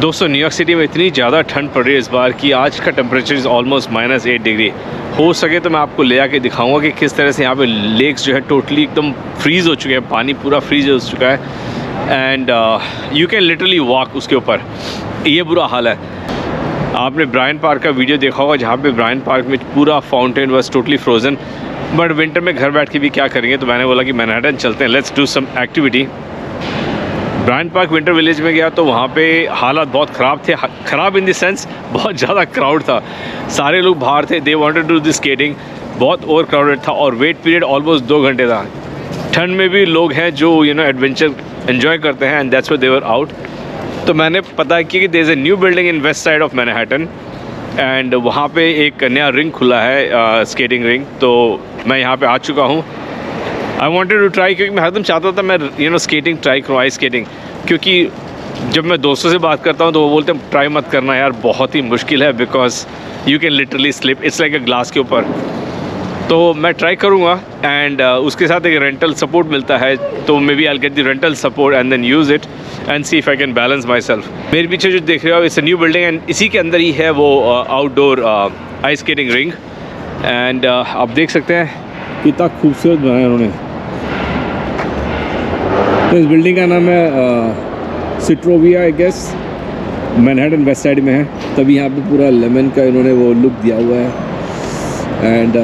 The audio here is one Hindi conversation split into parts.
दोस्तों न्यूयॉर्क सिटी में इतनी ज़्यादा ठंड पड़ रही है इस बार कि आज का टेम्परेचर इज़ ऑलमोस्ट -8 डिग्री। हो सके तो मैं आपको ले आके दिखाऊंगा कि किस तरह से यहाँ पे लेक्स जो है टोटली एकदम फ्रीज़ हो चुके हैं, पानी पूरा फ्रीज़ हो चुका है and you can literally walk उसके ऊपर। ये बुरा हाल है। आपने ब्रायन पार्क का वीडियो देखा होगा जहाँ पे ब्रायन पार्क में पूरा fountain was totally frozen, but winter में घर बैठ के भी क्या करेंगे, तो मैंने बोला कि मैनहट्टन चलते हैं, let's do some activity. Bryant Park Winter Village में गया तो वहाँ पे हालात बहुत ख़राब थे, ख़राब इन द सेंस बहुत ज़्यादा क्राउड था, सारे लोग बाहर थे, they wanted to do this skating, बहुत ओवर क्राउडेड था और वेट पीरियड ऑलमोस्ट 2 घंटे था। ठंड में भी लोग हैं जो एडवेंचर एंजॉय करते हैं and that's why they were out. तो मैंने पता किया कि there is a new building in west side of Manhattan and वहाँ पे एक नया रिंक खुला है, स्केटिंग रिंक, तो मैं यहाँ पे आ चुका हूँ। आई वॉन्टेड टू ट्राई, क्योंकि मैं हरदम चाहता था मैं स्केटिंग ट्राई करूँ, आइस स्केटिंग, क्योंकि जब मैं दोस्तों से बात करता हूँ तो वो बोलते हैं ट्राई मत करना यार, बहुत ही मुश्किल है, because you can literally slip, it's like a glass के ऊपर। तो मैं ट्राई करूँगा एंड उसके साथ एक रेंटल सपोर्ट मिलता है, तो maybe I get the rental support and then use it and see if I can balance myself. मेरे पीछे जो देख रहे हो it's a new building and इसी के अंदर ही है वो outdoor ice skating ring and आप देख सकते हैं कितना खूबसूरत बनाया उन्होंने। तो इस बिल्डिंग का नाम है Citrovia, I guess, Manhattan west side में है, तभी यहाँ पे पूरा लेमन का इन्होंने वो लुक दिया हुआ है एंड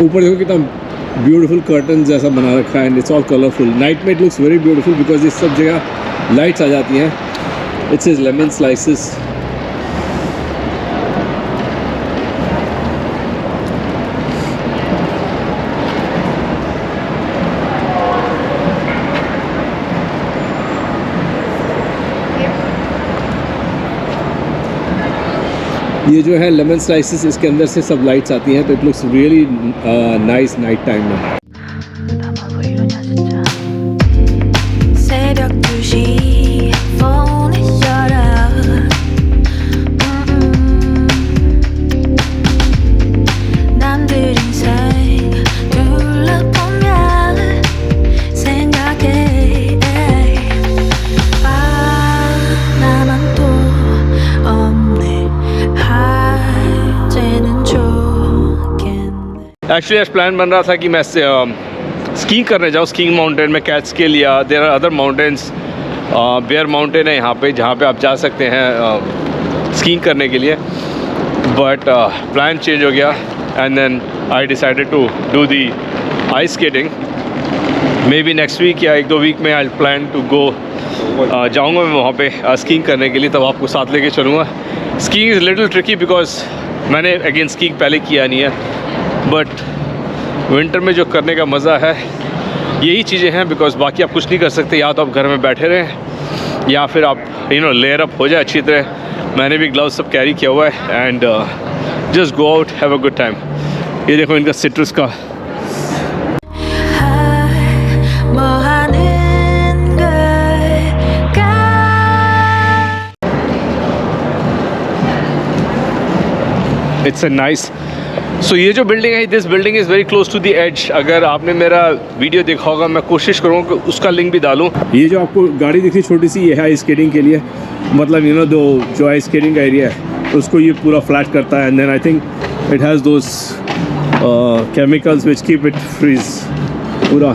ऊपर देखो कितना ब्यूटीफुल कर्टन जैसा बना रखा है and it's all colourful. Night में it looks very beautiful because इस सब जगह लाइट्स आ जाती हैं। It's is lemon slices. ये जो है लेमन स्लाइसेस, इसके अंदर से सब लाइट्स आती हैं, तो it looks really nice night time में। एक्चुअली आज प्लान बन रहा था कि मैं स्कीइंग करने जाऊँ, स्कीइंग माउंटेन में 𝐃𝐄𝐄𝐿। There are other mountains, Bear Mountain है यहाँ पे जहाँ पे आप जा सकते हैं स्कीइंग करने के लिए, बट प्लान चेंज हो गया and then I decided to do the ice skating. Maybe next week या 1-2 वीक में आई प्लान टू गो, जाऊँगा मैं वहाँ पे स्कीइंग करने के लिए, तब आपको साथ लेके चलूँगा। Skiing is little tricky because मैंने अगेन स्कीइंग पहले किया नहीं है, बट विंटर में जो करने का मज़ा है यही चीज़ें हैं, बिकॉज बाकी आप कुछ नहीं कर सकते, या तो आप घर में बैठे रहें या फिर आप लेयर अप हो जाए अच्छी तरह। मैंने भी ग्लव्स सब कैरी किया हुआ है and just go out, have a good time. ये देखो इनका सिट्रस का इट्स अ नाइस। सो ये जो बिल्डिंग है, this building is very close to the edge. अगर आपने मेरा वीडियो देखा होगा, मैं कोशिश करूँगा कि उसका लिंक भी डालूँ। ये जो आपको गाड़ी दिख रही छोटी सी, ये है आइस स्केटिंग के लिए, मतलब जो आइस स्केटिंग का एरिया है उसको ये पूरा फ्लैट करता है and then I think it has those chemicals which keep it freeze पूरा।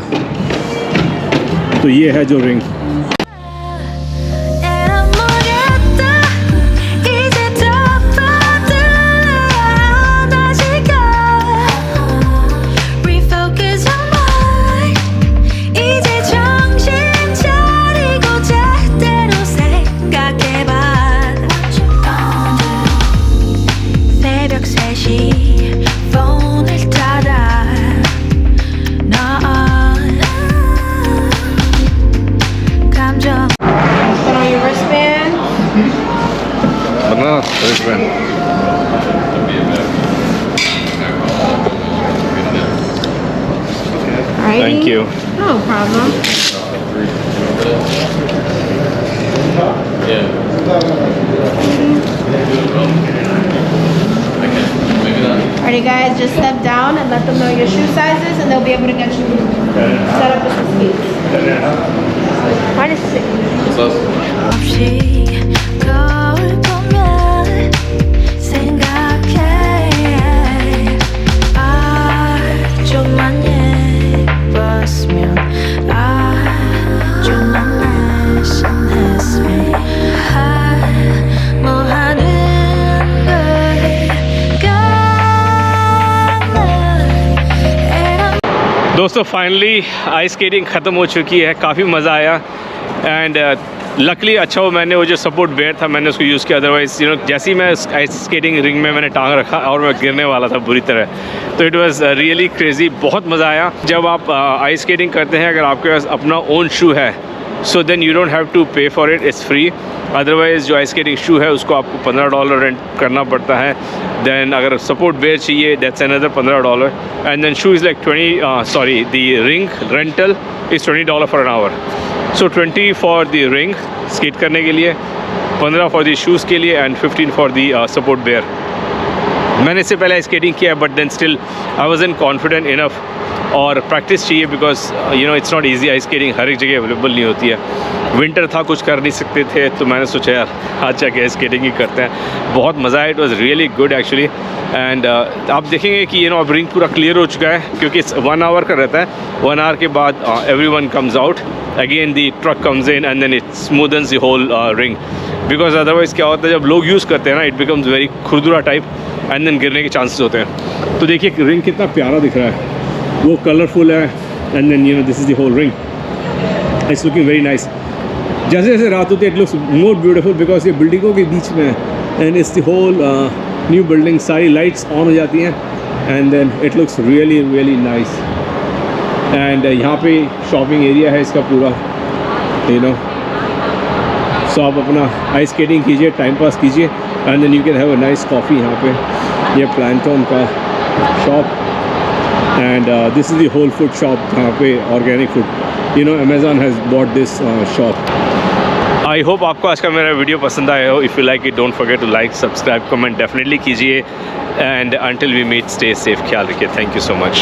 तो ये है जो ring. Thank you. No problem. Alrighty guys, just step down and let them know your shoe sizes and they'll be able to get you set up with the skates. कर रहे हैं। What is it? 없이 거울 보면 생각해 좀만 예뻤으면 좀만 날씬했으면 뭐 하는 걸까 दोस्तों फाइनली आइस स्केटिंग ख़त्म हो चुकी है, काफ़ी मज़ा आया एंड लकली अच्छा हो मैंने वो जो सपोर्ट बेयर था मैंने उसको यूज़ किया, अदरवाइज़ जैसे ही मैं आइस स्केटिंग रिंग में मैंने टांग रखा और मैं गिरने वाला था बुरी तरह। तो इट वाज़ रियली क्रेज़ी, बहुत मज़ा आया। जब आप आइस स्केटिंग करते हैं अगर आपके पास अपना ओन शू है so then you don't have to pay for it, it's free. Otherwise जो आइस स्केटिंग शू है उसको आपको $15 रेंट करना पड़ता है। देन अगर सपोर्ट बेयर चाहिए that's another $15 and then shoe is like the rink rental is $20 for an hour. So 20 for the rink skate करने के लिए, 15 फॉर द शूज़ के लिए and 15 for the support bear. मैंने इससे पहले स्केटिंग किया but then still I wasn't confident enough और प्रैक्टिस चाहिए because it's not easy. Ice skating हर एक जगह अवेलेबल नहीं होती है। विंटर था, कुछ कर नहीं सकते थे तो मैंने सोचा यार आज जाके आइस स्केटिंग ही करते हैं। बहुत मज़ा आया, it was really good actually. And आप देखेंगे कि अब रिंग पूरा क्लियर हो चुका है क्योंकि 1 आवर का रहता है। 1 आवर के बाद everyone comes out again, the truck comes in and then it smoothens the whole rink because otherwise क्या होता है जब लोग यूज़ करते हैं ना इट बिकम्स वेरी खुरदुरा टाइप एंड देन गिरने के चांसेस होते हैं। तो देखिए रिंग कितना प्यारा दिख रहा है, वो कलरफुल है and then this is the whole ring, it's looking very nice. जैसे जैसे रात होती है it looks more beautiful because ये बिल्डिंगों के बीच में है and it's the whole new building, सारी लाइट्स ऑन हो जाती हैं and then it looks really really nice. And यहाँ पे शॉपिंग एरिया है इसका पूरा, सो आप अपना आइस स्केटिंग कीजिए, टाइम पास कीजिए and then you can have a nice coffee यहाँ पे। ये प्लांटोन का shop and this is the whole food shop यहाँ पे organic food, Amazon has bought this shop. I hope आपको आज का मेरा वीडियो पसंद आया हो। If you like it don't forget to like, subscribe, comment definitely कीजिए and until we meet stay safe, ख्याल रखिए। Thank you so much.